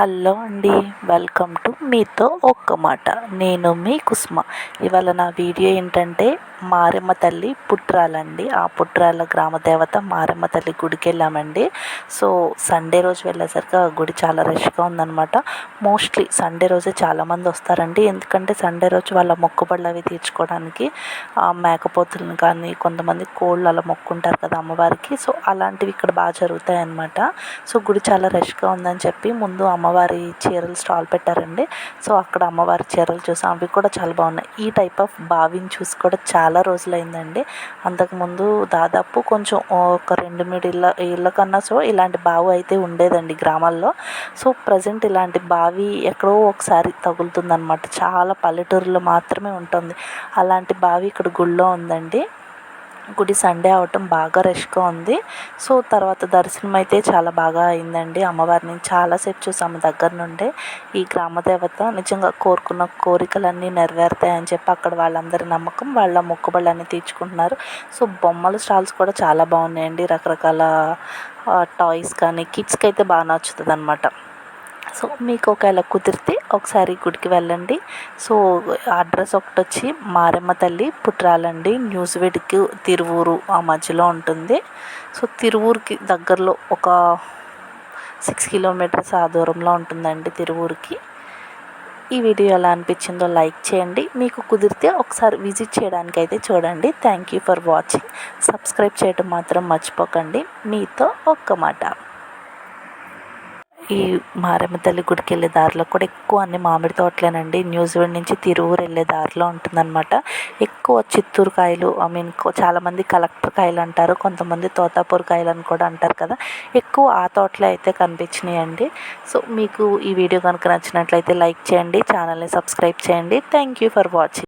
Hello అండి, welcome to మీతో ఒక్క మాట. నేను మీ కుసుమ. ఇవాళ నా వీడియో ఏంటంటే మారెమ్మ తల్లి పుట్రాలండి. ఆ పుట్రాల గ్రామ దేవత మారెమ్మ తల్లి గుడికి వెళ్ళామండి. సో సండే రోజు వెళ్ళేసరికి ఆ గుడి చాలా రష్గా ఉందన్నమాట. మోస్ట్లీ సండే రోజే చాలామంది వస్తారండి. ఎందుకంటే సండే రోజు వాళ్ళ మొక్కుబడులు అవి తీర్చుకోవడానికి మేకపోతులను కానీ కొంతమంది కోళ్ళు అలా మొక్కుంటారు కదా అమ్మవారికి. సో అలాంటివి ఇక్కడ బాగా జరుగుతాయి అన్నమాట. సో గుడి చాలా రష్గా ఉందని చెప్పి ముందు అమ్మవారి చీరలు స్టాల్ పెట్టారండి. సో అక్కడ అమ్మవారి చీరలు చూసాం, అవి కూడా చాలా బాగున్నాయి. ఈ టైప్ ఆఫ్ బావిని చూసి కూడా చాలా రోజులైందండి. అంతకుముందు దాదాపు కొంచెం ఒక 2-3 ఇళ్ళ కన్నా సో ఇలాంటి బావి అయితే ఉండేదండి గ్రామాల్లో. సో ప్రజెంట్ ఇలాంటి బావి ఎక్కడో ఒకసారి తగులుతుందన్నమాట. చాలా పల్లెటూరులో మాత్రమే ఉంటుంది అలాంటి బావి. ఇక్కడ గుళ్ళో ఉందండి. గుడి సండే అవటం బాగా రష్గా ఉంది. సో తర్వాత దర్శనం అయితే చాలా బాగా అయిందండి. అమ్మవారిని చాలాసేపు చూసాము దగ్గర నుండే. ఈ గ్రామదేవత నిజంగా కోరుకున్న కోరికలన్నీ నెరవేరుతాయని చెప్పి అక్కడ వాళ్ళందరి నమ్మకం. వాళ్ళ మొక్కుబళ్ళన్నీ తీర్చుకుంటున్నారు. సో బొమ్మల స్టాల్స్ కూడా చాలా బాగున్నాయండి. రకరకాల టాయ్స్ కానీ కిడ్స్కి అయితే బాగా నచ్చుతుంది అనమాట. సో మీకు ఒకవేళ కుదిరితే ఒకసారి గుడికి వెళ్ళండి. సో అడ్రస్ ఒకటి వచ్చి మారెమ్మ తల్లి పుట్రాలండి. న్యూజివీడ్కి తిరువూరు ఆ మధ్యలో ఉంటుంది. సో తిరువూరుకి దగ్గరలో ఒక 6 కిలోమీటర్స్ ఆ దూరంలో ఉంటుందండి తిరువూరుకి. ఈ వీడియో ఎలా అనిపించిందో లైక్ చేయండి. మీకు కుదిరితే ఒకసారి విజిట్ చేయడానికి అయితే చూడండి. Thank you for watching. Subscribe చేయడం మాత్రం మర్చిపోకండి. మీతో ఒక్క మాట. ఈ మారెమ్మ తల్లి గుడికి వెళ్ళే దారిలో కూడా ఎక్కువ అన్ని మామిడి తోటలేనండి. న్యూజిలాండ్ నుంచి తిరువూరు వెళ్ళే దారిలో ఉంటుందన్నమాట. ఎక్కువ చిత్తూరు కాయలు, చాలామంది కలెక్టర్ కాయలు అంటారు, కొంతమంది తోతాపూర్ కాయలు అని కూడా అంటారు కదా. ఎక్కువ ఆ తోటలే అయితే కనిపించినాయండి. సో మీకు ఈ వీడియో కనుక నచ్చినట్లయితే లైక్ చేయండి, ఛానల్ని సబ్స్క్రైబ్ చేయండి. Thank you for watching.